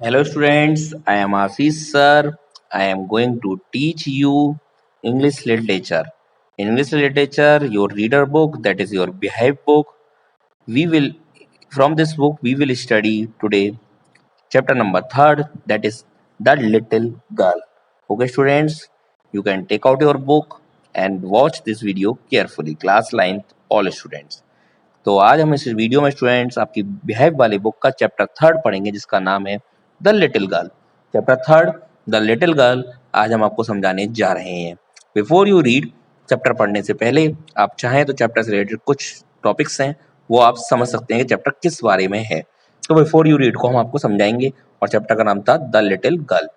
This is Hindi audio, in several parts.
Hello students, I am Ashish sir. I am going to teach you English literature. In English literature, your reader book, that is your Behave book. We will, from this book, we will study today chapter number third, that is The Little Girl. Okay students, you can take out your book and watch this video carefully. Class length, all students. तो आज हम इस वीडियो में स्टूडेंट्स आपकी बिहेव वाली बुक का चैप्टर थर्ड पढ़ेंगे जिसका नाम है the little girl. Chapter third the little girl आज हम आपको समझाने जा रहे हैं। बिफोर यू रीड, चैप्टर पढ़ने से पहले आप चाहें तो चैप्टर से रिलेटेड कुछ टॉपिक्स हैं वो आप समझ सकते हैं कि चैप्टर किस बारे में है। तो बिफोर यू रीड को हम आपको समझाएंगे और चैप्टर का नाम था the little girl.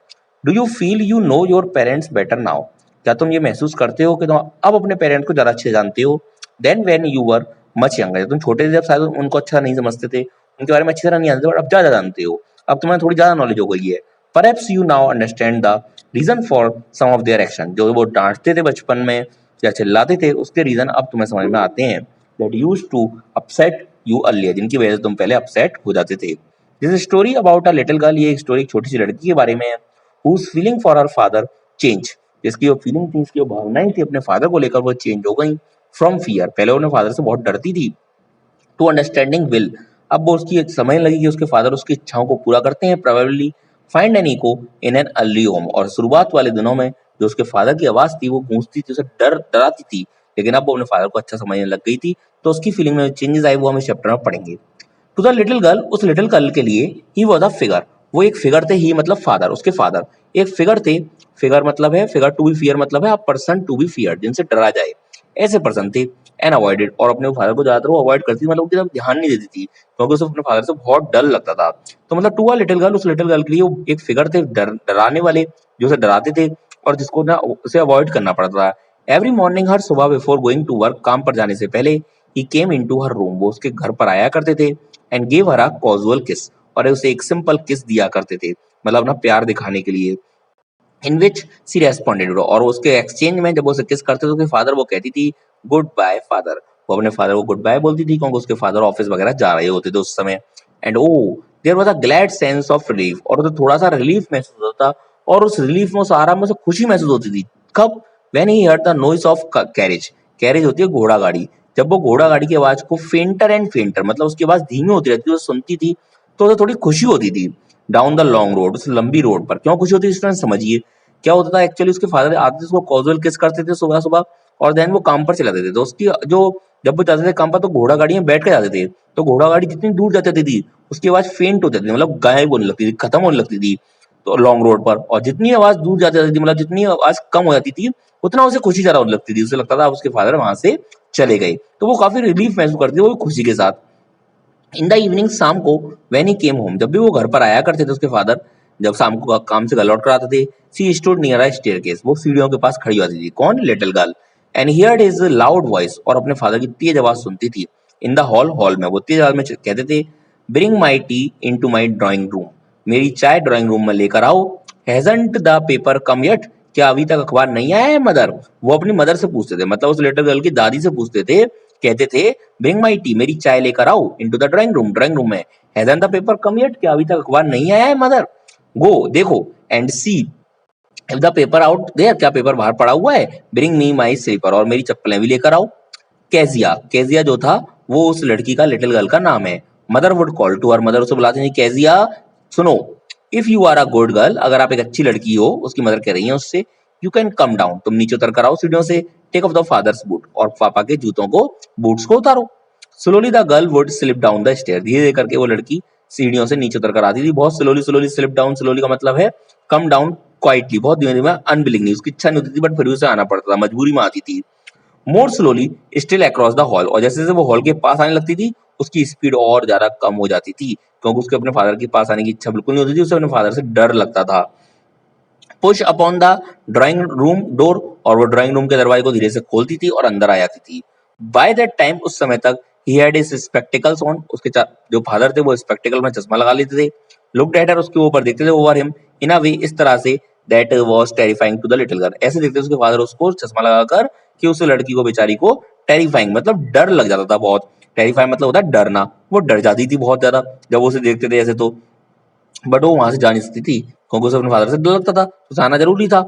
Do you feel you know your parents better now? क्या तुम ये महसूस करते हो कि तुम अब अपने पेरेंट्स को ज़्यादा अच्छे जानते हो then when you were much younger? जब तुम छोटे थे जब शायद उनको अच्छा नहीं समझते थे, उनके बारे में अच्छी तरह नहीं जानते, बट अब ज़्यादा जानते हो, अब तुम्हें थोड़ी ज़्यादा नॉलेज हो गई है। Perhaps you now understand the reason for some of their action. जो वो डांटते थे बचपन में या चिल्लाते थे उसके रीजन अब तुम्हें समझ में आते हैं। That used to upset you earlier, जिनकी वजह से तुम पहले अपसेट हो जाते थे। This story about a little girl, ये एक स्टोरी एक छोटी सी लड़की के बारे में है। Whose feeling for her father change, जिसकी वो फीलिंग थी, इसकी वो भावनाएं थी अपने फादर को लेकर वो चेंज हो गई। फ्रॉम फियर, पहले वो अपने फादर से बहुत डरती थी, टू अंडरस्टैंडिंग विल, अब वो उसकी समझने लगी कि उसके फादर उसकी इच्छाओं को पूरा करते हैं। Probably find an echo in an early home, और शुरुआत वाले दिनों में जो उसके फादर की आवाज थी वो गूंजती थी, उसे डराती थी, लेकिन अब वो अपने फादर को अच्छा समझने लग गई थी। तो उसकी फीलिंग में चेंजेस आई, वो हम इस चैप्टर में पढ़ेंगे। टू द लिटिल गर्ल, उस लिटिल गर्ल के लिए ही वॉज अ फिगर, वो एक फिगर थे। ही मतलब फादर, उसके फादर एक फिगर थे। फिगर मतलब है, फिगर टू बी फियर मतलब है a person to be fear, जिनसे डरा जाए, ऐसे पर्सन थे। एंड अवॉइडेड, और अपने फादर को ज्यादातर वो अवॉइड करती थी, मतलब उनकी तरफ ध्यान नहीं देती थी क्योंकि उसे अपने फादर से बहुत डर लगता था। तो मतलब टू अ लिटिल गर्ल, उस लिटिल गर्ल के लिए वो एक फिगर थे, डराने वाले, जो उसे डराते थे और जिसको ना उसे अवॉइड करना पड़ता था। एवरी मॉर्निंग, हर सुबह, बिफोर गोइंग टू वर्क, काम पर जाने से पहले, ही केम इनटू हर रूम, वो उसके घर पर आया करते थे। And gave her a casual किस, और उसे एक सिंपल किस दिया करते थे, मतलब अपना प्यार दिखाने के लिए। इन विच सी रेस्पॉन्डेड, और उसके एक्सचेंज में जब वो उसे किस करते थे उसके फादर वो कहती थी गुड बाय फादर, वो अपने फादर को गुड बाय बोलती थी क्योंकि उसके फादर ऑफिस वगैरह जा रहे होते थे उस समय। And oh there was a glad sense of relief, और उसे थोड़ा सा रिलीफ महसूस होता था, और उस रिलीफ में, उस आराम में उसे खुशी महसूस होती थी। कब? When he heard the noise of carriage, carriage होती है घोड़ा गाड़ी, जब वो घोड़ा गाड़ी की आवाज को फेंटर एंड फेंटर, मतलब उसकी आवाज धीमी होती रहती थी, वो सुनती थी तो उसे थोड़ी खुशी होती थी। डाउन द लॉन्ग रोड, उस लंबी रोड पर क्यों खुशी होती थी स्टूडेंट समझिए। क्या होता था एक्चुअली, उसके फादर आते थे उसको कॉजुअल किस करते थे सुबह सुबह, और देन वो काम पर चले जाते थे। तो उसकी जो, जब वो जाते थे काम पर तो घोड़ा गाड़ी में बैठ के जाते थे, तो घोड़ा गाड़ी जितनी दूर जाती थी उसकी आवाज फेंट हो जाती थी, मतलब गायब होने लगती थी, खत्म होने लगती थी तो लॉन्ग रोड पर। और जितनी आवाज दूर जाती थी, मतलब जितनी आवाज कम हो जाती थी, उतना उसे खुशी ज्यादा होने लगती थी, उसे लगता था उसके फादर वहां से चले गए, तो वो काफी रिलीफ महसूस करती थी वो खुशी के साथ। इन द इवनिंग, शाम को, व्हेन ही केम होम, जब भी वो घर पर आया करते थे उसके फादर, जब शाम को काम से घर लौट कर आते थे, सी स्टूड नियर अ स्टेयरकेस, वो सीढ़ियों के पास खड़ी होती थी, कौन? Little girl. And heard his loud voice, और अपने फादर की तेज आवाज सुनती थी। इन द हॉल, हॉल में, वो तेज आवाज में कहते थे bring my T into my drawing room, मेरी चाय ड्राइंग रूम में लेकर आओ। Hasn't the paper come yet, क्या अभी तक अखबार नहीं आया है मदर? वो अपनी मदर से पूछते थे, मतलब उस लिटिल गर्ल की दादी से पूछते थे, कहते थे ब्रिंग माई टी, मेरी चाय लेकर आओ, into the drawing room, drawing room में। Hasn't the paper come yet, क्या अभी तक अखबार नहीं आया है मदर? गो, देखो, and see if the paper out there, क्या पेपर बाहर पड़ा हुआ है? ब्रिंग मी माई स्लीपर, और मेरी चप्पलें भी लेकर आओ। केजिया, केजिया जो था वो उस लड़की का, लिटिल गर्ल का नाम है। Mother would call to her, mother उसे बुलाती थी, केजिया सुनो, if you are a good girl, अगर आप एक अच्छी लड़की हो, उसकी मदर कह रही है उससे, यू कैन कम डाउन, तुम नीचे उतर कर आओ सीढ़ियों से, take off the father's boot, और पापा के जूतों को, बूट्स को उतारो। Slowly the girl would slip down the stair, धीरे धीरे करके वो लड़की सीढ़ियों से नीचे उतर कर आती थी, बहुत slowly slowly slip down, slowly का मतलब है कम डाउन क्वाइटली, बहुत धीमे धीमे, अनविलिंगली, उसकी इच्छा नहीं होती थी बट फिर भी उसे आना पड़ता था, मजबूरी में आती थी। मोर slowly still across the hall, और जैसे जैसे वो हॉल के पास आने लगती थी उसकी स्पीड और ज्यादा कम हो जाती थी क्योंकि उसके अपने फादर के पास आने की इच्छा बिल्कुल नहीं होती थी, उसे अपने फादर से डर लगता था। Push upon the drawing room door, और वो ड्राइंग रूम के दरवाजे को धीरे से खोलती थी और अंदर आ जाती थी। बाय दैट टाइम, उस समय तक, he had his spectacles on, उसके जो फादर थे वो स्पेक्टिकल में चश्मा लगा लेते थे। लुक्ड एट हर, उसके ऊपर देखते थे, ओवर हिम, इन अ वे, इस तरह से, that was terrifying to the little girl, ऐसे देखते उसके फादर उसको चश्मा लगाकर कि उस लड़की को, बेचारी को, टेरिफाइंग मतलब डर लग जाता था बहुत। टेरिफाइंग मतलब होता है डरना, वो डर जाती थी बहुत ज्यादा जब वो उसे देखते थे ऐसे। तो बट वो वहां से जा नहीं सकती थी क्योंकि उसे अपने फादर से डर लगता था, तो जाना जरूरी था,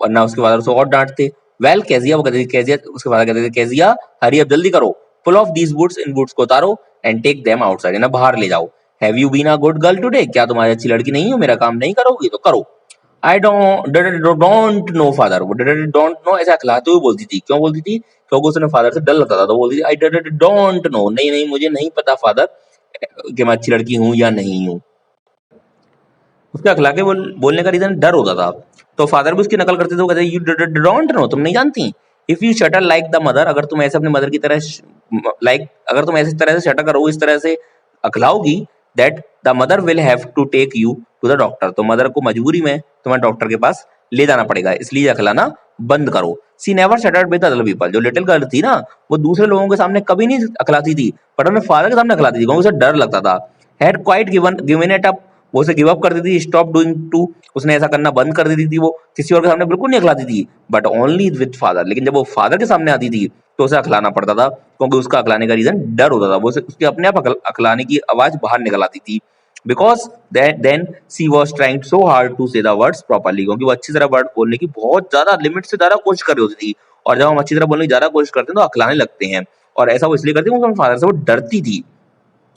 वरना उसके फादर उसे और डांटते। वेल कैजिया, वो कहती थी कैजिया, उसके फादर कहते थे कैजिया हरी, अब जल्दी करो, पुल ऑफ दीज बूट्स, इन बूट्स को उतारो, एंड टेक देम आउटसाइड, इन्हें बाहर ले जाओ। Have you been a good girl today, क्या तुम्हारी अच्छी लड़की नहीं हो, मेरा काम नहीं करोगी तो करो। आई डोंट नो फादर, वो डोंट नो ऐसा अखलाते हुए बोलती थी, क्यों बोलती थी, क्योंकि उसने फादर से डर लगता था, तो बोलती थी आई डोंट नो, नहीं नहीं मुझे नहीं पता फादर कि मैं अच्छी लड़की हूँ या नहीं हूँ। उसके अखलाके बोलने का रीजन डर होता था, तो फादर भी उसकी नकल करते थे, वो कहते यू डोंट नो, तुम नहीं जानती। If you shutter like the mother, अगर तुम ऐसे अपने मदर की तरह अगर तुम ऐसी तरह से शटर करो, इस तरह से अखलाओगी, that the mother will have to take you to the doctor, तो मदर को मजबूरी में तुम्हें डॉक्टर के पास ले जाना पड़ेगा, इसलिए अखलाना बंद करो। She never stuttered with other people, जो लिटिल गर्ल थी ना, वो दूसरे लोगों के सामने कभी नहीं अखलाती थी, पर अपने फादर के सामने अखलाती थी क्योंकि उसे डर लगता था। Had quite given it up, वो उसे गिव अप कर देती थी, स्टॉप डूइंग टू, उसने ऐसा करना बंद कर देती थी, वो किसी और के सामने बिल्कुल नहीं अखलाती थी, बट ओनली विद फादर, लेकिन जब वो फादर के सामने आती थी तो उसे अखलाना पड़ता था, क्योंकि उसका अखलाने का रीजन डर होता था, वो उसके अपने आप अखलाने की आवाज बाहर निकल आती थी, because then she was trying so hard to say the words properly, क्योंकि वो अच्छी तरह वर्ड बोलने की बहुत ज्यादा लिमिट से ज्यादा कोशिश कर रही होती थी, और जब हम अच्छी तरह बोलने की ज्यादा कोशिश करते हैं तो अखलाने लगते हैं, और ऐसा वो इसलिए करती है क्योंकि फादर से वो डरती थी,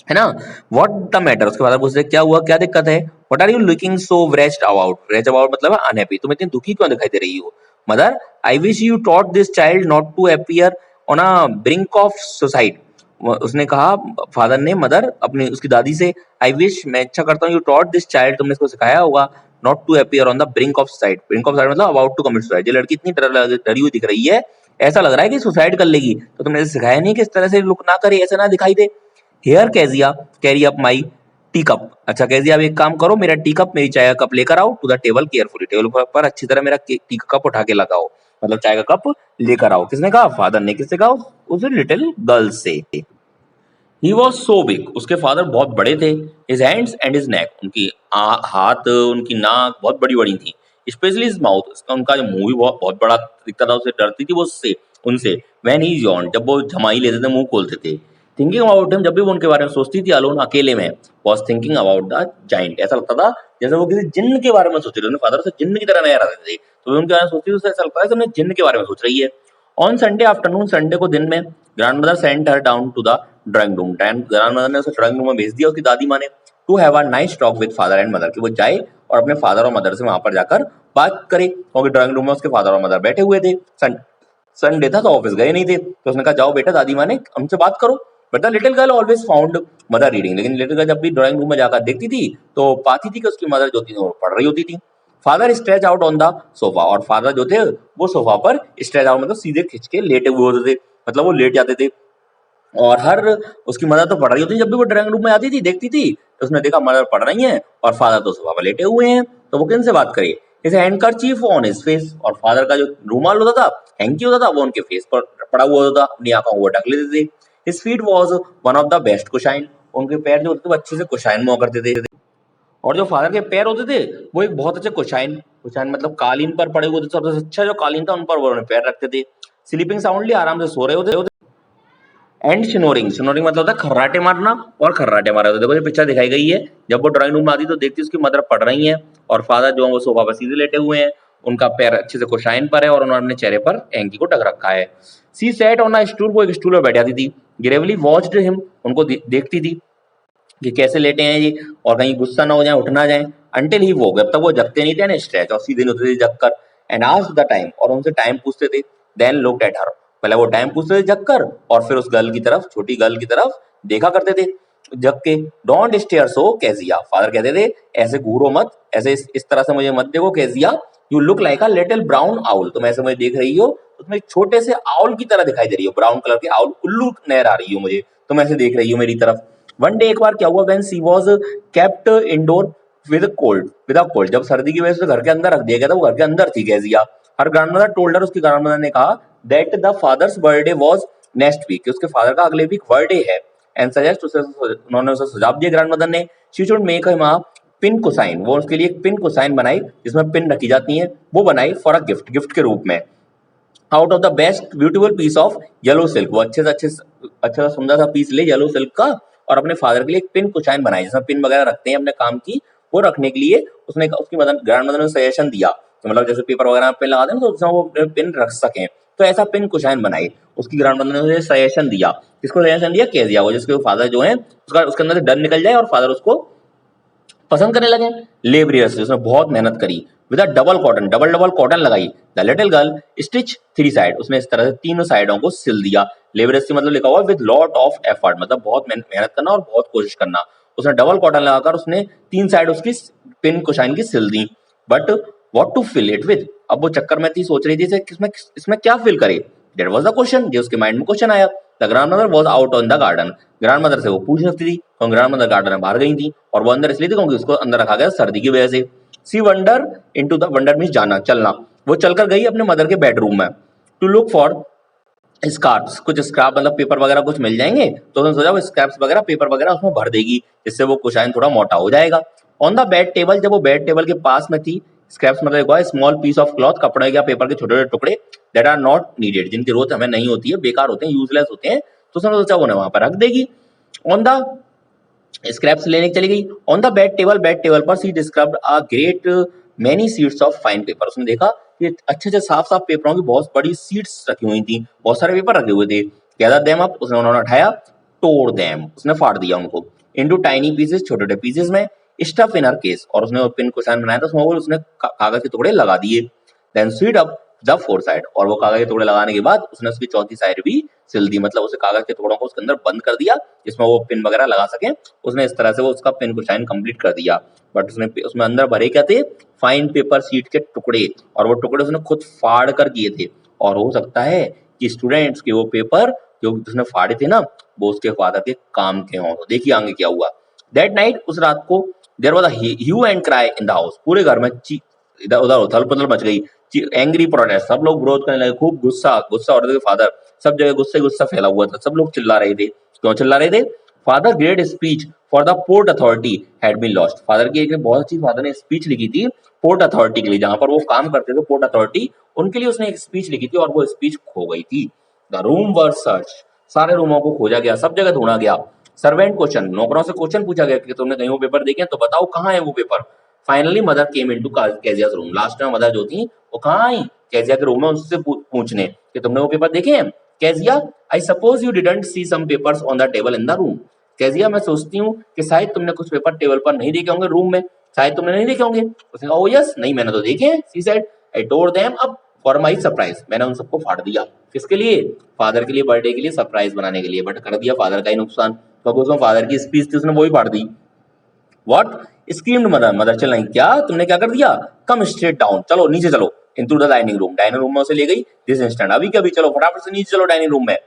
है ना। व्हाट द मैटर, उसके बाद पूछते क्या हुआ, क्या दिक्कत है। What are you looking so wretched about, wretched about मतलब अनहैप्पी, तुम इतनी दुखी क्यों दिखाई दे रही हो। Mother, I wish you taught this child not to appear on a brink of suicide, उसने कहा, फादर ने, मदर अपनी उसकी दादी से, आई विश, मैं इच्छा करता हूँ, यू टॉट दिस चाइल्ड, तुमने इसको सिखाया होगा, not to appear on the brink of suicide, brink of suicide मतलब अबाउट टू कमिट सुसाइड, ये लड़की इतनी डरी हुई दिख रही है, ऐसा लग रहा है कि सुसाइड कर लेगी, तो तुमने सिखाया नहीं कि इस तरह से लुक ना करे, ऐसे ना दिखाई दे। Here Kezia carry up my tea cup, अच्छा कैजिया, अब एक काम करो, मेरा टी कप, मेरी चाय का कप लेकर आओ, to the table carefully, table पर अच्छी तरह मेरा टी का कप उठा के लगाओ, मतलब चाय का कप लेकर आओ, किसने कहा, फादर ने, किससे कहा, उस लिटिल गर्ल से। ही वॉज सो बिग, उसके फादर बहुत बड़े थे, his hands and his neck, उनकी हाथ, उनकी नाक बहुत बड़ी बड़ी थी, स्पेशली हिज माउथ, उसका उनका जो मुंह भी बहुत बहुत बड़ा दिखता था, उसे डरती थी वो उससे, उनसे। व्हेन ही यॉर्न, जब वो जमाई लेते थे, मुंह खोलते थे। थिंकिंग अबाउट हिम, जब भी वो उनके बारे में सोचती थी अलोन, अकेले में, was thinking about the giant, ऐसा लगता था जैसे वो किसी जिन्न के बारे में सोच रही थी, अपने फादर से जिन्न की तरह नजर आते थे, तो वो उनके बारे में सोचती थी, उसे ऐसा लगता है जैसे उन्हें जिन्न के बारे में सोच रही है। ऑन संडे आफ्टरनून, संडे को दिन में, grandmother sent her down to the drawing room, grandmother ने उसे ड्राइंग रूम में भेज दिया, उसकी दादी माँ ने, to have a nice talk with father and mother, कि वो जाए और अपने फादर और मदर से वहां पर जाकर बात करे, क्योंकि ड्राइंग रूम में उसके फादर और मदर बैठे हुए थे, संडे था तो ऑफिस गए नहीं थे, तो उसने कहा जाओ बेटा, दादी माँ ने, हमसे बात करो। But the little girl always found mother reading, लेकिन लिटिल गर्ल जब भी ड्राइंग रूम में जाकर देखती थी तो पाती थी कि उसकी मदर जो थी वो पढ़ रही होती थी। Father stretch out on the sofa, और फादर जो थे वो सोफा पर स्ट्रेच आउट मतलब सीधे खिंच के लेटे हुए होते थे, मतलब वो लेट जाते थे, और हर उसकी मदर तो पढ़ रही होती, जब भी वो ड्राइंग रूम में आती थी देखती थी, तो उसने देखा मदर पढ़ रही हैं और फादर तो सोफा पर लेटे हुए हैं, तो वो किन से बात करे। इसे हैंडकरचीफ ऑन हिज फेस, और फादर का जो रूमाल होता था, हैंकी होता था, वो उनके फेस पर पड़ा हुआ होता था, अपनी आंखों को वो ढक लेते थे। His feet was one of the best cushion, उनके पैर जो होते थे वो अच्छे से कुशाइन हुआ करते थे, और जो फादर के पैर होते थे वो एक बहुत अच्छे कुशाइन, कुशाइन मतलब कालीन पर पड़े हुए थे, सबसे अच्छा जो कालीन था उन पर वो उन्होंने पैर रखते थे। स्लीपिंग साउंडली, आराम से सो रहे होते। एंड स्नोरिंग, स्नोरिंग मतलब होता है खर्राटे मारना, और खर्राटे मारा होता है, देखो ये पिक्चर दिखाई गई है, जब वो ड्राइंग रूम में आती तो देखती उसकी मदर पढ़ रही हैं, और फादर जो है वो सोफा पर सीधे लेटे हुए हैं, उनका पैर अच्छे से कुशाइन पर है, और उन्होंने अपने चेहरे पर हैंकी को ढक रखा है। सी सेट ऑन अ स्टूल, वो एक स्टूल पर बैठ जाती थी। ग्रेवली वॉच्ड हिम, उनको देखती थी कि कैसे लेटे हैं ये, और कहीं गुस्सा ना हो जाए, उठ ना जाए। अंटिल ही वो, जब तक वो जगते नहीं थे, स्ट्रेच, और सीधे नहीं होते थे जगकर। एंड आस्क्ड द टाइम, और उनसे टाइम पूछते थे। देन लुक्ड एट हर, पहले वो टाइम पूछते थे जगकर, और फिर उस गर्ल की तरफ, छोटी गर्ल की तरफ देखा करते थे जग के। Don't stare so Kezia, father कहते थे ऐसे घूरो मत, ऐसे इस तरह से मुझे मत देखो Kezia, you look like a little brown owl, तुम ऐसे मुझे देख रही हो तो तुम एक छोटे से आउल की तरह दिखाई दे रही हो, ब्राउन कलर के आउल, उल्लू नजर आ रही हो मुझे, तुम ऐसे देख रही हो मेरी तरफ। वन डे, एक बार क्या हुआ, when she was kept indoor with a cold, जब सर्दी की वजह से घर के अंदर रख दिया गया था, वो घर के अंदर थी Kezia. Her grandmother told her, उसकी ग्रैंडमदर ने कहा, that the father's birthday was next week, उसके फादर का अगले वीक बर्थडे है। एंड सजेस्ट, उन्होंने उसे सुझाव दिया ग्रैंडमदर ने, she should make him a pincushion, वो उसके लिए एक पिन कोसाइन बनाई जिसमें पिन रखी जाती है, वो बनाई फॉर अ गिफ्ट, गिफ्ट के रूप में। Out of the best beautiful piece of yellow silk, वो अच्छे से अच्छा सुंदर सा पीस ले येलो सिल्क का, और अपने फादर के लिए एक पिन कुशाइन बनाई जिसमें पिन वगैरह रखते हैं अपने काम की, को रखने के लिए उसने उसकी ग्रैंड मदर ने सजेशन दिया, तो मतलब जैसे पेपर वगैरह में पेन लगाते हैं तो उसमें वो पेन रख सकें, तो ऐसा पेन कुशाइन बनाई। उसकी ग्रैंड मदर ने उसे सजेशन दिया, किसको सजेशन दिया? केजिया को, जिसके फादर जो है उसके अंदर से डर निकल जाए और फादर उसको पसंद करने लगे। लेबरियसली उसने बहुत मेहनत करी, with a double cotton, double double cotton लगाई। The little girl stitch three side, उसने इस तरह से तीनों साइडों को सिल दिया। लेबरियसली मतलब लिखा हुआ विद लॉट ऑफ एफर्ट, मतलब बहुत मेहनत करना और बहुत कोशिश करना। उसने डबल कॉटन लगाकर उसने तीन साइड उसकी पिन कुशाइन की सिल दी। But what to fill it with, अब वो चक्कर में थी, सोच रही थी इसमें इसमें क्या फिल करे। दैट वाज द क्वेश्चन, जो उसके माइंड में क्वेश्चन आया। The grandmother was out on the garden, grandmother से वो पूछ सकती थी, तो ग्रैंडमदर गार्डन में बाहर गई थी, और वो अंदर इसलिए थी क्योंकि उसको अंदर रखा गया सर्दी की वजह से। She wander into the, wander means जाना, चलना, वो चलकर गई अपने मदर के बेडरूम में, टू लुक फॉर स्क्रैप्स, कुछ स्क्रैप मतलब पेपर वगैरह कुछ मिल जाएंगे, तो उसने सोचा वो स्क्रैप्स वगैरह पेपर वगैरह उसमें भर देगी, जिससे वो कुशाइन थोड़ा मोटा हो जाएगा। ऑन द बेड टेबल, जब वो बेड टेबल के पास में थी, स्क्रैप्स मतलब स्मॉल पीस ऑफ क्लॉथ, कपड़े या पेपर के छोटे छोटे टुकड़े, दैट आर नॉट नीडेड, जिनकी जरूरत हमें नहीं होती है, बेकार होते हैं, यूजलेस होते हैं, तो उसने सोचा उन्हें वहां पर रख देगी। ऑन द स्क्रैप्स लेने चली गई। ऑन द बेड टेबल पर she described a great many sheets of fine paper, उसने देखा कि अच्छे अच्छे साफ साफ पेपरों की बहुत बड़ी शीट्स रखी हुई थी, बहुत सारे पेपर रखे हुए थे। गैदर देम अप, उसने उन्होंने उठाया, तोड़ देम, उसने फाड़ दिया उनको, इनटू टाइनी पीसेस, छोटे छोटे पीसेस में, स्टफ इन हर केस, और उसने पिन कुशन बनाया था उसमें, वो उसने कागज के टुकड़े लगा दिए। Then sewed up the four side, और वो कागज के टुकड़े लगाने के बाद उसने उसकी चौथी साइड भी सिल दी, मतलब उसे कागज के टुकड़ों को उसके अंदर बंद कर दिया जिसमें वो पिन वगैरह लगा सके। उसने इस तरह से वो उसका पिन कुशाइन कंप्लीट कर दिया। बट उसने उसमें अंदर भरे क्या थे? फाइन पेपर शीट के टुकड़े, और वो टुकड़े उसने खुद फाड़ कर किए थे, और हो सकता है कि स्टूडेंट्स के वो पेपर जो उसने फाड़े थे ना, वो उसके फादर के काम के हों। तो देखिए आगे क्या हुआ। दैट नाइट, उस रात को, there was a hue and cry in the house, पूरे घर में इधर उधर उथल पुथल मच गई, एंग्री प्रोटेस्ट, सब लोग विरोध करने लगे, खूब गुस्सा गुस्सा, और फादर सब जगह गुस्से गुस्सा फैला हुआ था, सब लोग चिल्ला रहे थे। क्यों चिल्ला रहे थे? Father great speech for the port authority had been lost, father की एक बहुत अच्छी फादर ने स्पीच लिखी थी पोर्ट अथॉरिटी के लिए, जहां पर वो काम करते थे, पोर्ट अथॉरिटी, उनके लिए उसने एक स्पीच लिखी थी और वो स्पीच खो गई थी। द रूम वर सर्च, सारे रूमों को खोजा गया, सब जगह ढूंढा गया। सर्वेंट क्वेश्चन, नौकरों से क्वेश्चन पूछा गया कि तुमने कहीं वो पेपर देखे तो बताओ कहाँ है वो पेपर। Finally mother came into Kezia's room, last में मदर जो थी वो कहाँ आई? केजिया के रूम में, उससे पूछने कि तुमने वो पेपर देखे हैं। Kezia, I suppose you didn't see some papers on the table in the room, Kezia, मैं सोचती हूँ कि शायद तुमने कुछ पेपर टेबल पर नहीं देखे होंगे रूम में, शायद तुमने नहीं देखे होंगे। उसने कहा, ओ यस, नहीं मैंने तो देखे हैं। She said, I tore them up for my surprise, मैंने उन सबको फाड़ दिया। किसके लिए? फादर के लिए, बर्थडे के लिए, सरप्राइज बनाने के लिए। बट कर दिया फादर का ही नुकसान, तो उसमें फादर की स्पीच थी उसने वो ही फाड़ दी। व्हाट? स्क्रीम्ड मदर, मदर चिल्लाई, क्या तुमने क्या कर दिया? कम स्ट्रेट डाउन, चलो नीचे चलो, into the dining room, dining room में उसे ले गई, दिस इंस्टेंट, अभी के अभी चलो, फटाफट से नीचे चलो डाइनिंग रूम में,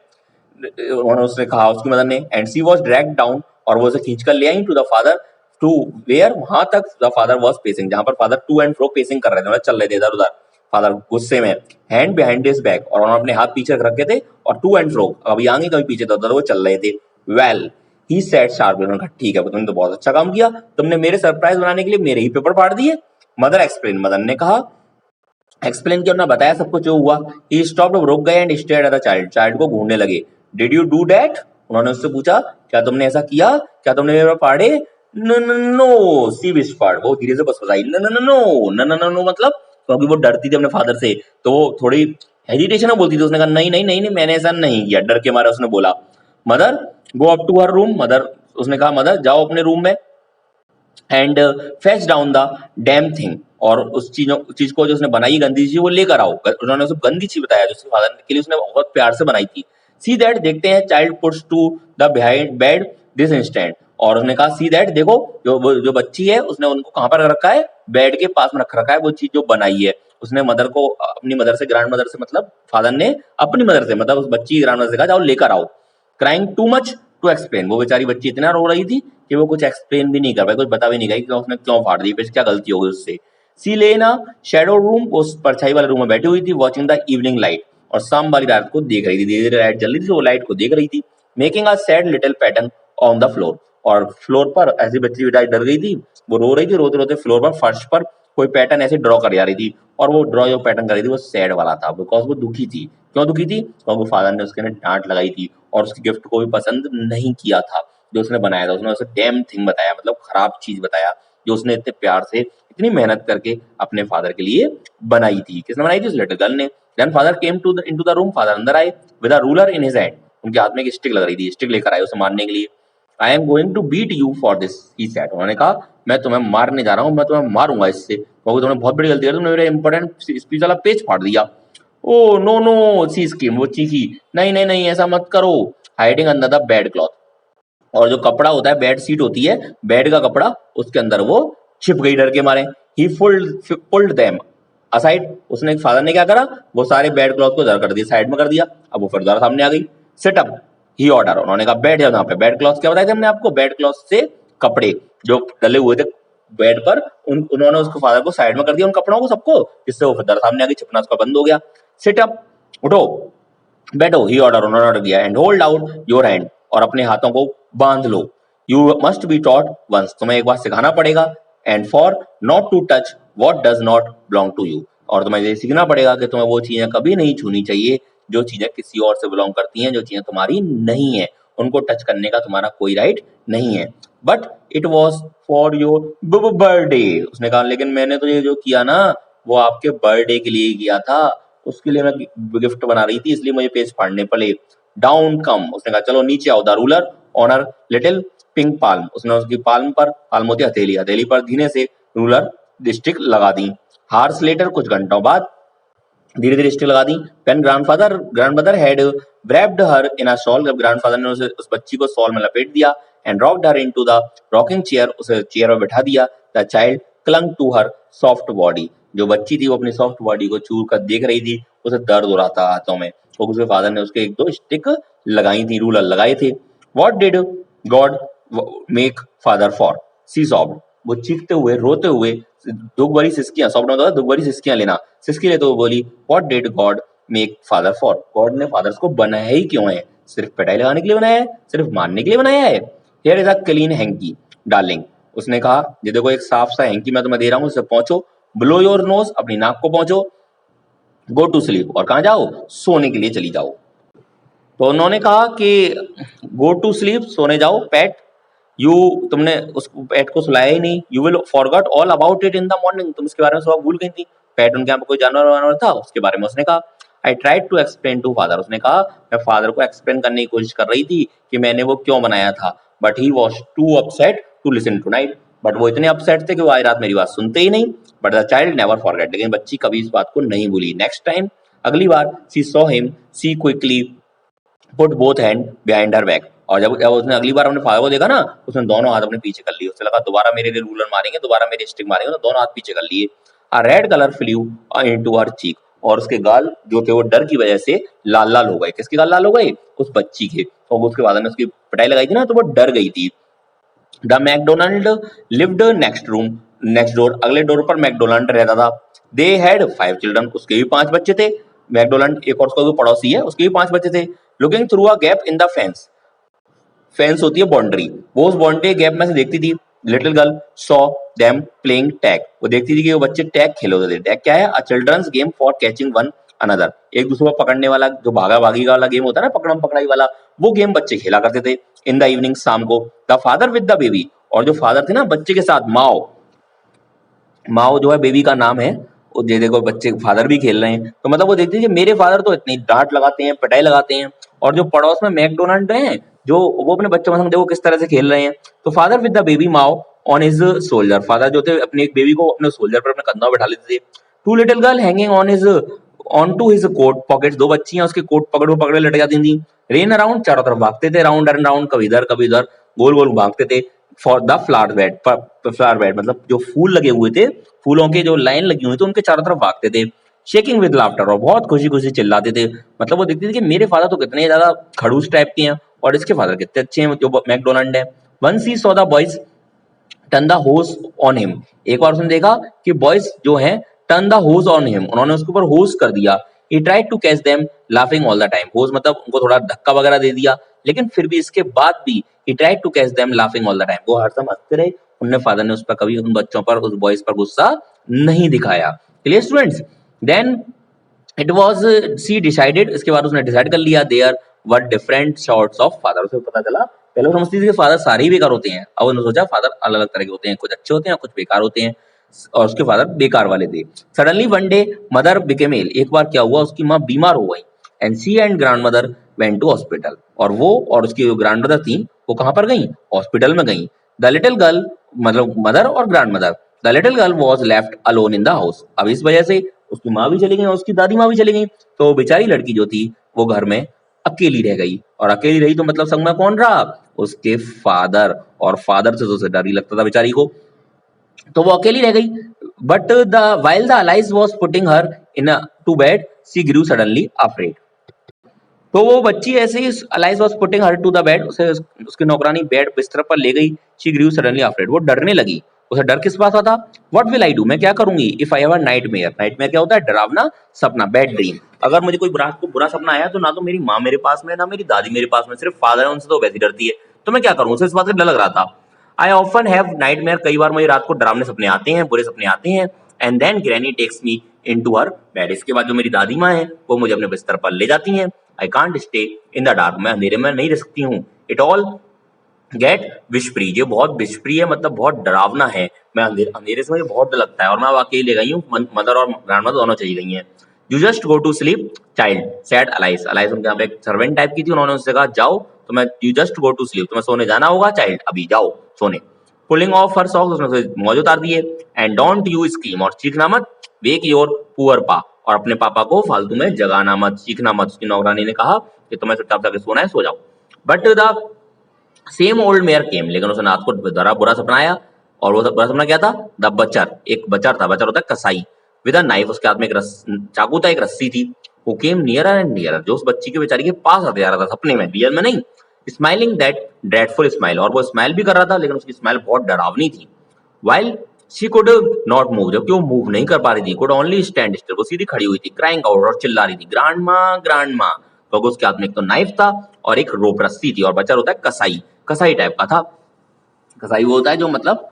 उन्होंने उसने कहा उसकी मदर ने। And she was dragged down, और वो उसे खींचकर ले आई to the father, to where, वहां तक द फादर वाज पेसिंग, जहां पर father to and fro pacing कर रहे थे, मतलब चल रहे थे इधर उधर, फादर गुस्से में, हैंड बिहाइंड हिज बैक, और उन्होंने अपने हाथ पीछे रखे थे, और टू एंड फ्रो, कभी आगे कभी पीछे, तो वो चल रहे थे। वेल, ही सेड शार्पली, उन्होंने कहा ठीक है, तुमने तो बहुत अच्छा काम किया, तुमने मेरे सरप्राइज बनाने के लिए मेरे ही पेपर फाड़ दिए। मदर एक्सप्लेन, मदर ने कहा, एक्सप्लेन किया, उन्होंने बताया सब कुछ जो हुआ। ही स्टॉप्ड, रुक गए, and stared at the child, child को घूरने लगे। Did you do that? उन्होंने उससे पूछा, क्या तुमने ऐसा किया? क्या तुमने मेरे पर फाड़े? No no no, she whispered, वो धीरे से बसबसाई, no no no no no no no no, मतलब क्योंकि वो डरती थी अपने फादर से, तो वो थोड़ी हेजिटेशन में बोलती थी। उसने कहा नहीं नहीं नहीं नहीं, मैंने ऐसा नहीं किया, डर के मारे उसने बोला। Mother go up to her room, mother, उसने कहा मदर जाओ अपने रूम में, and fetch down the damn thing, और उस चीज को जो उसने बनाई गंदी चीज वो लेकर आओ। उन्होंने उसे गंदी चीज बताया जो उसके फादर के लिए उसने बहुत प्यार से बनाई थी। सी दैट, देखते हैं, child puts to the behind bed this instant, और उसने कहा सी दैट, देखो जो बच्ची है उसने उनको कहां पर रखा है? बेड के पास में रखा है वो चीज जो बनाई है उसने। मदर को, अपनी मदर से, ग्रैंड मदर से, मतलब फादर ने अपनी मदर से, मतलब उस बच्ची ग्रैंड मदर से कहा जाओ लेकर आओ। Crying too much to explain, वो बेचारी बच्ची इतना रो रही थी कि वो कुछ एक्सप्लेन भी नहीं कर पाई, कुछ बता भी नहीं गई कि उसने क्यों फाड़ दी, क्या गलती हो गई उससे। सी लेना शैडो रूम, उस परछाई वाले रूम में बैठी हुई थी, वॉचिंग द इवनिंग लाइट, और शाम वाली रात को देख रही थी, धीरे धीरे लाइट जल रही थी, वो लाइट को देख रही थी। Making a sad little pattern on the floor, और फ्लोर पर ऐसी बच्ची बेचारी डर गई थी, वो रो रही थी, रोते रोते फ्लोर पर, फर्श पर कोई पैटर्न ऐसे ड्रॉ कर जा रही थी, और वो ड्रॉ जो पैटर्न कर रही थी वो सैड वाला था, बिकॉज वो दुखी थी। क्यों दुखी थी? क्योंकि फादर ने उसके डांट लगाई थी, और उसकी गिफ्ट को भी पसंद नहीं किया था जो उसने बनाया था। उसने उसे डैम थिंग बताया, मतलब खराब चीज बताया, जो उसने इतने प्यार से इतनी मेहनत करके अपने फादर के लिए बनाई थी। किसने बनाई थी? उस लिटिल गर्ल ने। Then father came to into the room, father अंदर आए with a ruler in his hand, उनके हाथ में एक स्टिक लग रही थी, स्टिक लेकर आए उसे मारने के लिए। I am going to beat you for this, he said, उन्होंने कहा मैं तुम्हें मारने जा रहा हूँ, मैं तुम्हें मारूंगा इससे, क्योंकि तुमने बहुत बड़ी गलती कर दी, तुमने मेरे इंपॉर्टेंट स्पीच वाला पेज फाड़ दिया। ओ नो नो, सी स्क्रीम, वो चीखी, नहीं नहीं नहीं ऐसा मत करो, hiding under the bed cloth, और जो कपड़ा होता है, बेड शीट होती है, बेड का कपड़ा, उसके अंदर वो छिप गई डर के मारे। ही पुल्ड देम असाइड, उसने फादर ने क्या करा, वो सारे बेड क्लॉथ को इधर कर दिया, साइड में कर दिया। अब वो फिर दोबारा सामने आ गई। सिट अप, ही ऑर्डर, उन्होंने कहा बैठ जाओ यहाँ पे। बेड क्लॉथ क्या बताया था हमने आपको? बेड क्लॉथ से कपड़े जो डले हुए थे बेड पर, उन्होंने उसको फादर को साइड में कर दिया, उन कपड़ों को सबको, जिससे वो फिर सामने आ गई, छिपना उसका बंद हो गया। सिट अप, उठो, बैठो, ही ऑर्डर, उन्होंने ऑर्डर दिया। And hold out your hand, और अपने हाथों को बांध लो। You must be taught once, तुम्हें एक बार सिखाना पड़ेगा। And for not to touch what does not belong to you, और तुम्हें ये सीखना पड़ेगा कि तुम्हें वो चीजें कभी नहीं छूनी चाहिए जो चीजें किसी और से बिलोंग करती हैं, जो चीजें तुम्हारी नहीं है, उनको टच करने का तुम्हारा कोई राइट नहीं है। But it was for your birthday, उसने कहा लेकिन मैंने तो ये जो किया ना, वो आपके बर्थडे के लिए किया था, उसके लिए मैं गिफ्ट बना रही थी, इसलिए मुझे पेज फाड़ने पड़े। डाउन कम, उसने कहा चलो नीचे आओ। The ruler on her little pink palm, उसने उसकी पाल्म पर, पाल्म होती है हथेली, हथेली पर धीरे से रूलर स्टिक लगा दी। हार्स लेटर, कुछ घंटों बाद धीरे धीरे स्टिक लगा दी। Pen grandmother had wrapped her in a shawl, जब ग्रैंडफादर ने उसे, उस बच्ची को शॉल में लपेट दिया। And rocked her into the rocking chair, उसे चेयर में बैठा दिया। The child clung to her soft body, जो बच्ची थी वो अपनी सॉफ्ट बॉडी को चूर कर देख रही थी, उसे दर्द हो रहा था हाथों में, तो उसके फादर ने उसके एक दो स्टिक लगाई थी, रूलर लगाए थे। What did God make father for, she sobbed, वो चीखते हुए रोते हुए दुख भरी सिसकियां, सॉफ्ट होता था दुख भरी सिसकियां लेना, सिसकी लेते हुए बोली what did God make father for, God ने फादर्स को बनाया ही क्यों है? सिर्फ पिटाई लगाने के लिए बनाया है? सिर्फ मारने के लिए बनाया है? Here is a clean hanky darling, उसने कहा ये देखो एक साफ सा हैंकी मैं तुम्हें दे रहा हूँ, उससे पहुंचो। ब्लो योर नोज, अपनी नाक को पहुंचो। गो टू स्लीप, और कहाँ जाओ? सोने के लिए चली जाओ। तो उन्होंने कहा कि गो टू स्लीप, सोने जाओ। पैट यू, तुमने उस पैट को सुलाया ही नहीं। You will forgot all about it in the morning, तुम इसके बारे में सुबह भूल गई थी। पैट उनके यहाँ पे कोई जानवर वानवर था, उसके बारे में उसने कहा। I tried to explain to father, उसने कहा मैं फादर को एक्सप्लेन करने की कोशिश कर रही थी कि मैंने वो क्यों बनाया था, but he was too upset to listen to night, but वो इतने अपसेट थे कि वो आज रात मेरी बात सुनते ही नहीं। But the child never forget, लेकिन बच्ची कभी इस बात को नहीं भूली। नेक्स्ट टाइम, अगली बार, she saw him, she quickly put both hand behind her back, और जब जब उसने अगली बार अपने फादर को देखा ना, उसने दोनों हाथ अपने पीछे कर लिए, उससे लगा दोबारा मेरे लिए रूलर मारेंगे, दोबारा मेरे स्टिक मारेंगे, तो दोनों हाथ पीछे कर लिए। A red colour flew into her cheek, और उसके गाल जो थे वो डर की वजह से लाल लाल हो गए। किसके गाल लाल हो गए? उस बच्ची के। तो उसके बाद ने उसकी पिटाई लगाई थी ना, तो वो डर गई थी। The McDonald lived next room, next door, अगले डोर पर मैकडोनाल्ड रहता था। दे हैड 5 चिल्ड्रन, उसके भी 5 बच्चे थे। मैकडोनाल्ड एक और उसका जो पड़ोसी है, उसके भी 5 बच्चे थे। Looking through a gap in the fence, fence होती है बाउंड्री, वो उस बाउंड्री गैप में से देखती थी। Little girl saw them playing tag, वो देखती थी कि वो बच्चे टैग खेल रहे थे। टैग क्या है? A children's game for catching one another, एक दूसरे को पकड़ने वाला, जो भागा भागी वाला गेम होता है ना, पकड़म पकड़ाई वाला, वो गेम बच्चे खेला करते थे। इन द इवनिंग, शाम को, the father with the baby, और जो फादर थे ना बच्चे के साथ, माओ, माओ जो है बेबी का नाम है, वो जे देखो बच्चे फादर भी खेल रहे हैं, तो मतलब वो देखती है कि मेरे फादर तो इतनी डांट लगाते हैं, पिटाई लगाते हैं, और जो पड़ोस में मैकडोनाल्ड हैं, जो वो अपने बच्चों के संग देखो किस तरह से खेल रहे हैं। तो father with the baby Mao on his soldier, father जो थे अपने एक बेबी को अपने सोल्जर पर, अपने कंधों पर बैठा लेते थे। Two little girl hanging on his, on to his coat pockets, दो बच्चियां उसके कोट पकड़े पकड़े लट जाती थी। रेन अराउंड, चारों तरफ भागते थे, राउंड एंड राउंड, कभी इधर कभी उधर, गोल गोल भागते थे। For the flower bed, flower bed मतलब जो फूल लगे हुए थे, फूलों के जो लाइन लगी हुई थी उनके चारों तरफ भागते थे। शेकिंग विद लाफ्टर, और बहुत खुशी खुशी चिल्लाते थे। मतलब वो देखते थे कि मेरे फादर तो कितने ज्यादा खड़ूस टाइप के हैं, और इसके फादर कितने अच्छे हैं जो मैकडोनाल्ड है। One she saw the boys turn the hose on him, एक बार उसने देखा कि बॉयज जो हैं turn the hose on him, उन्होंने उसके ऊपर होस कर दिया। He tried to catch them laughing all the time, hose मतलब उनको थोड़ा धक्का वगैरह दे दिया, लेकिन फिर भी इसके बाद भी he tried to catch them laughing all the time, वो हर समय हंसते रहे। उनने फादर ने उस पर कभी, उन बच्चों पर, उस बॉयज पर गुस्सा नहीं दिखाया। Clear students? Then it was she decided, इसके बाद उसने डिसाइड कर लिया, there were different sorts of father, उसे पता चला पहले वो समझती थी कि फादर सारे ही बेकार होते हैं, अब उन्होंने सोचा फादर अलग अलग तरह के होते हैं, कुछ अच्छे होते हैं कुछ बेकार होते हैं, और उसके फादर बेकार वाले थे। Suddenly one day mother became ill, एक बार क्या हुआ उसकी माँ बीमार हो गई, and she and grandmother went to hospital, और वो और उसकी जो ग्रैंड मदर थी वो कहाँ पर गई, हॉस्पिटल में गई। द लिटिल गर्ल, मतलब मदर और grand mother, the little girl was left alone in the house, अब इस वजह से उसकी माँ भी चली गई और उसकी दादी माँ भी चली गई, तो बेचारी लड़की जो थी वो घर में अकेली रह गई, और अकेली रही तो मतलब संग में कौन रहा, उसके फादर, और फादर से तो उसे डर ही लगता था बेचारी को, तो वो अकेली रह गई। But the while the Alice was putting her in to bed she grew suddenly afraid, तो वो बच्ची ऐसे ही Alice was putting her to the bed, उसे उसकी नौकरानी बेड बिस्तर पर ले गई, शी ग्रू सडनली अफ्रेड, वो डरने लगी, उसे डर किस बात का था, व्हाट विल आई डू, मैं क्या करूंगी, if I have a nightmare, nightmare क्या होता है, डरावना सपना, बैड ड्रीम, अगर मुझे कोई रात को बुरा सपना आया तो ना तो मेरी माँ मेरे पास में ना मेरी दादी मेरे पास में, सिर्फ फादर है, उनसे तो वैसे डरती है, तो मैं क्या करूँ, उसे इस बात का डर लग रहा था। आई ऑफन हैव नाइटमेयर, कई बार मुझे रात को डरावने सपने आते हैं, बुरे सपने आते हैं, and then granny takes me into her bed, इसके बाद जो मेरी दादी माँ है वो मुझे अपने बिस्तर पर ले जाती हैं, I can't stay in the dark, मैं अंधेरे में नहीं रह सकती हूँ, इट ऑल गेट विशप्री, ये बहुत विशप्री है, मतलब बहुत डरावना है, मैं अंधेरे से मुझे बहुत डर लगता है, और मैं अब अकेले गई हूँ, मदर और ग्रैंड मदर दोनों चली गई हैं। You just go to sleep child said Alice, Alice उनके यहाँ पे एक सर्वेंट टाइप की थी, उन्होंने उससे कहा जाओ, तो मैं you just go to sleep, तुम्हें सोने जाना होगा चाइल्ड, अभी जाओ सोने। पुलिंग ऑफ हर सॉक्स, उसने मौज उतार दिए, एंड डोंट यू स्क्रीम, और चीखना मत, वेक योर पुअर पा, और अपने पापा को फालतू में जगाना मत, चीखना मत, उसकी नौकरानी ने कहा कि तुम्हें चुपचाप जाके सोना है, सो जाओ। But the same old mare came, लेकिन उसने रात को बड़ा बुरा सपना आया, और वो बुरा सपना क्या था, द बचर, एक बचर था, बचर होता है कसाई, विद अ नाइफ, उसके हाथ में एक चाकू था, एक रस्सी थी, वो केम नियरर एंड नियरर, जो उस बच्ची के बेचारी के पास आते जा रहा था सपने में, रियल में नहीं, स्माइलिंग दैट ड्रेडफुल स्माइल, और वो स्माइल भी कर रहा था, लेकिन उसकी स्माइल बहुत डरावनी थी। While she could not move, जबकि वो मूव नहीं कर पा रही थी, कुड ओनली स्टैंड स्टिल, वो सीधी खड़ी हुई थी, क्राइंग आउट, और चिल्ला रही थी, ग्रांड माँ, क्योंकि उसके हाथ में एक तो नाइफ था और एक रोप रस्सी थी, और बच्चा होता है कसाई, कसाई टाइप का था, कसाई वो होता है जो मतलब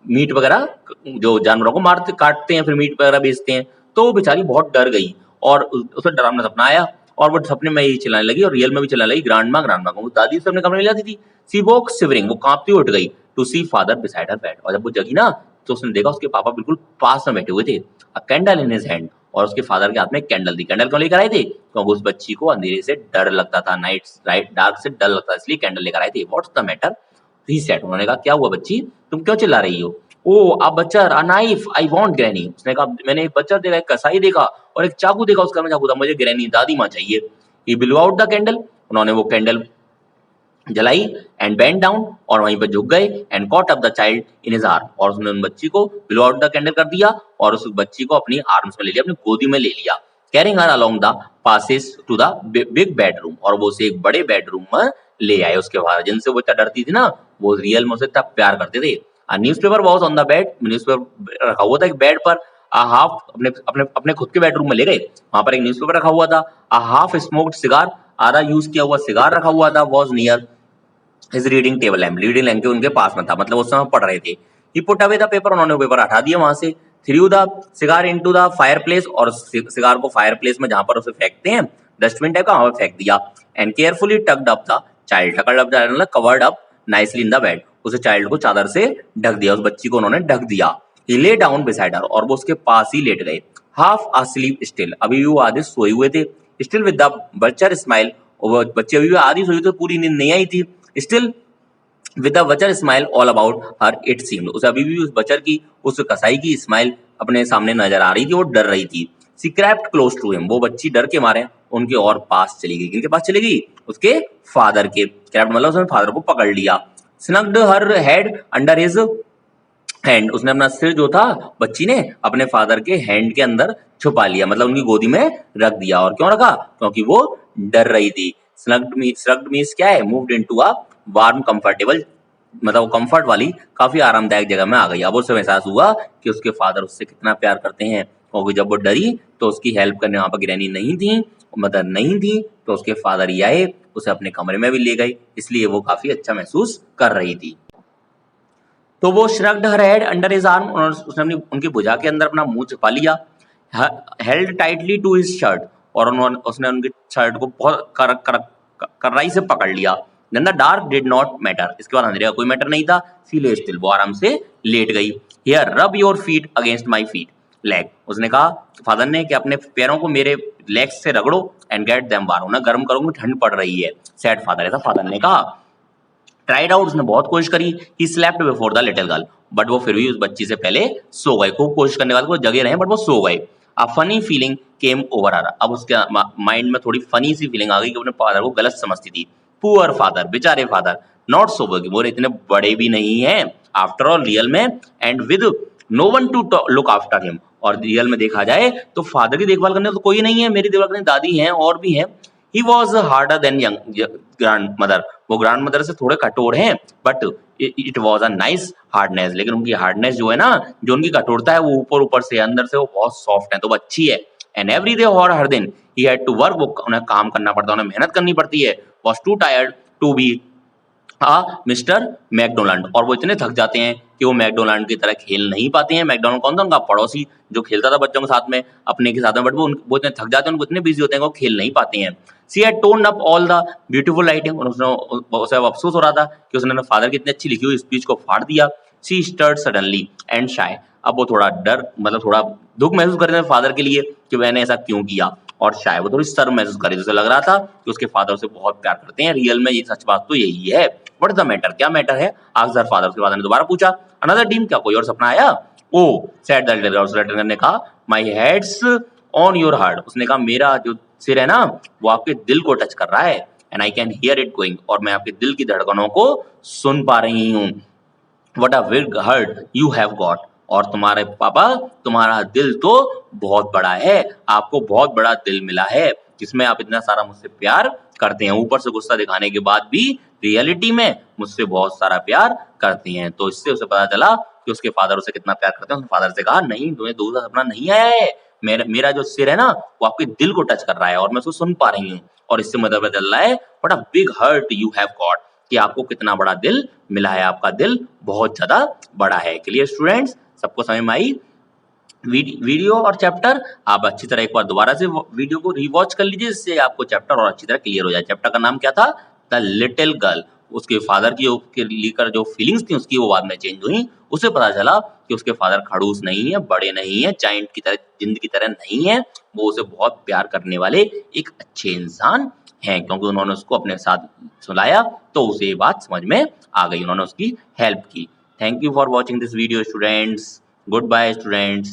मीट वगैरह, जो जानवरों को मारते काटते हैं फिर मीट वगैरह बेचते हैं, तो वो बेचारी बहुत डर गई, और उसे डरावना सपना आया, और वो सपने में ही चिल्लाने लगी, और रियल में भी चिल्लाने लगी, ग्रांड माँ को, वो दादी उसे अपने कमरे में ले जाती थी। सी वोक शिवरिंग, वो कांपती उठ गई, to see father beside her bed, और जब वो जगी ना तो उसने देखा उसके पापा बिल्कुल पास में बैठे हुए थे, अ कैंडल इन हिज हैंड, और उसके फादर के हाथ में कैंडल थी, कैंडल क्यों लेकर आए थे, क्योंकि उस बच्ची को अंधेरे से डर लगता था, राइट डार्क से डर लगता था, इसलिए कैंडल लेकर आए थे। What's the matter, he said, उन्होंने कहा क्या हुआ बच्ची, तुम क्यों चिल्ला रही हो, oh a butcher, a knife, I want granny, उसने कहा मैंने एक बच्चा देखा, एक कसाई देखा, और एक चाकू देखा, उसका में चाकू था, मुझे ग्रैनी दादी माँ चाहिए। ही ब्लू आउट द कैंडल, उन्होंने वो कैंडल जलाई, एंड बेंड डाउन, और वहीं पर झुक गए, and caught up the child in his arm, और उसने उन बच्ची को ब्लो आउट द कैंडल कर दिया, और उस बच्ची को अपनी आर्म्स में ले लिया, अपनी गोदी में ले लिया, carrying her along the passage to the big bedroom, और वो उसे एक बड़े बेडरूम में ले आए उसके बाहर, जिनसे वो इतना डरती थी ना, वो रियल में उसे इतना प्यार करते थे। Newspaper was on the bed, newspaper रखा हुआ था एक बेड पर, a हाफ, अपने अपने अपने खुद के बेडरूम में ले गए, वहां पर एक न्यूज़पेपर रखा हुआ था, a हाफ स्मोक्ड सिगार, आधा यूज किया हुआ सिगार रखा हुआ था, was near his reading table lamp, reading lamp के उनके पास में था, मतलब उस समय पढ़ रहे थे। ही पुट अवे द पेपर, उन्होंने पेपर हटा दिया वहां से, through the cigar into the fire place, और सिगार को फायर प्लेस में जहां पर उसे फेंकते हैं, डस्टबिन टाइप का, वहां पर फेंक दिया, and carefully tucked up the child, tucked up the covered up nicely in the bed, उसे चाइल्ड को चादर से ढक दिया, उस बच्ची को उन्होंने ढक दिया। ही ले डाउन बिसाइड हर, और वो उसके पास ही लेट गए, हाफ asleep स्टिल, अभी भी वो आधे सोए हुए थे, स्टिल विद द बच्चर स्माइल, वो बच्चे अभी भी आधी सोई थे, पूरी नींद नहीं आई थी, still with a butcher smile all about her it seemed, उसे अभी भी उस बचर की, उस कसाई की स्माइल अपने सामने नजर आ रही थी, वो डर रही थी। सी क्रैप्ड क्लोज टू हिम, वो बच्ची डर के मारे उनके और पास चली गई, किनके पास चली गई, उसके फादर के, क्रैप्ड मतलब उसने फादर को पकड़ लिया। Snugged her head under his hand, उसने अपना सिर जो था बच्ची ने अपने फादर के हैंड के अंदर छुपा लिया, मतलब उनकी गोदी में रख दिया, और क्यों रखा, क्योंकि वो डर रही थी। स्नग्ड मीन्स क्या है, moved into a warm comfortable, मतलब कंफर्ट वाली काफी आरामदायक जगह में आ गई। अब उसे एहसास हुआ कि उसके फादर उससे कितना प्यार करते हैं, क्योंकि जब वो डरी तो उसकी हेल्प करने वहां पर ग्रैनी नहीं थी, मदर नहीं थी, तो उसके फादर ही आए, उसे अपने कमरे में भी ले गए, इसलिए वो काफी अच्छा महसूस कर रही थी। तो वो श्रग्ड हर हेड अंडर हिज आर्म, उसने अपनी उनकी भुजा के अंदर अपना मुंह छुपा लिया, held tightly to his shirt, और उसने उनकी शर्ट को बहुत करराई से पकड़ लिया, then the dark did not matter, इसके बाद अंधेरे का कोई मैटर नहीं था, सी ले स्टिल, वो आराम से लेट गई। Here rub your feet against my feet leg, उसने कहा फादर ने कि अपने पैरों को मेरे लेग्स से रगड़ो एंड गेट देम वार्म, उन्हें गर्म करूंगी, ठंड पड़ रही है, सैड फादर, ऐसा फादर ने कहा। ट्राइड आउट, उसने बहुत कोशिश करी, he slept before the little girl, but वो फिर भी उस बच्ची से पहले सो गए, खूब कोशिश करने के बाद वो जगे रहे बट वो सो गए। A funny feeling came over हर, अब उसके माइंड में थोड़ी फनी सी फीलिंग आ गई कि अपने फादर को गलत समझती थी। पुअर फादर, बेचारे फादर, नॉट सोबर, कि वो इतने बड़े भी नहीं हैं आफ्टर ऑल रियल में, and with no one to look after him, और रियल में देखा जाए तो फादर की देखभाल करने तो कोई नहीं है, मेरी देखभाल करने दादी हैं और भी हैं। He was harder than young grand mother, वो ग्रैंड मदर से थोड़े कठोर हैं, but it was a nice hardness, लेकिन उनकी हार्डनेस जो है ना, जो उनकी कठोरता है, वो ऊपर ऊपर से अंदर से वो बहुत सॉफ्ट है, तो वो अच्छी है। एंड एवरी डे और हर दिन ही हैड टू वर्क, वो उन्हें काम करना पड़ता है, उन्हें मेहनत करनी पड़ती है, was too tired to be mister McDonald, और वो इतने थक जाते हैं कि वो मैकडोनाल्ड की तरह खेल नहीं पाते हैं। मैकडोनाल्ड कौन था? उनका पड़ोसी जो खेलता था बच्चों के साथ में, अपने के साथ में, बट वो इतने थक जाते हैं, उनको इतने बिजी होते हैं कि वो खेल नहीं पाते हैं। She had toned up all the beautiful writing, और उसे अफसोस हो रहा था कि उसने फादर की इतनी अच्छी लिखी हुई स्पीच को फाड़ दिया। सी स्टर्ड सडनली एंड शाय, अब वो थोड़ा डर, मतलब थोड़ा दुख महसूस कर रहे थे फादर के लिए कि मैंने ऐसा क्यों किया, और शायद वो थोड़ी शर्म महसूस करी, जैसे लग रहा था कि उसके फादर उसे बहुत प्यार करते हैं, रियल में ये सच बात तो यही है। व्हाट इज द मैटर, क्या मैटर है? आस्क्ड हर फादर, उसके फादर ने दोबारा पूछा। अनदर ड्रीम, क्या कोई और सपना आया? ओ sad the little girl, little girl ने कहा, my heads on your heart, उसने कहा मेरा जो सिर है ना वो आपके दिल को टच कर रहा है, and I can hear it going, और मैं आपके दिल की धड़कनों को सुन पा रही हूँ। What a big heart you have got, और तुम्हारे पापा, तुम्हारा दिल तो बहुत बड़ा है, आपको बहुत बड़ा दिल मिला है, जिसमें आप इतना सारा मुझसे प्यार करते हैं, ऊपर से गुस्सा दिखाने के बाद भी रियलिटी में मुझसे बहुत सारा प्यार करते हैं। तो इससे उसे पता चला कि उसके फादर उसे कितना प्यार करते हैं। उसने फादर से कहा, नहीं, तुम्हें दूसरा सपना नहीं आया है, मेरा जो सिर है ना वो आपके दिल को टच कर रहा है और मैं उसको सुन पा रही हूँ, और इससे मतलब पता चल रहा है what a big heart you have got, कि आपको कितना बड़ा दिल मिला है, आपका दिल बहुत ज्यादा बड़ा है। क्लियर स्टूडेंट्स, सबको समझ में आई वीडियो और चैप्टर? आप अच्छी तरह एक बार दोबारा से वीडियो को रिवॉच कर लीजिए, जिससे आपको चैप्टर और अच्छी तरह क्लियर हो जाए। चैप्टर का नाम क्या था? The little girl. उसके फादर की के लेकर जो फीलिंग्स थी उसकी वो बाद में चेंज हुई। उसे पता चला कि उसके फादर खड़ूस नहीं है, बड़े नहीं है, जायंट की तरह, जिंद की तरह नहीं है, वो उसे बहुत प्यार करने वाले एक अच्छे इंसान हैं, क्योंकि उन्होंने उसको अपने साथ सुलाया, तो उसे ये बात समझ में आ गई, उन्होंने उसकी हेल्प की। Thank you for watching this video students. Goodbye students.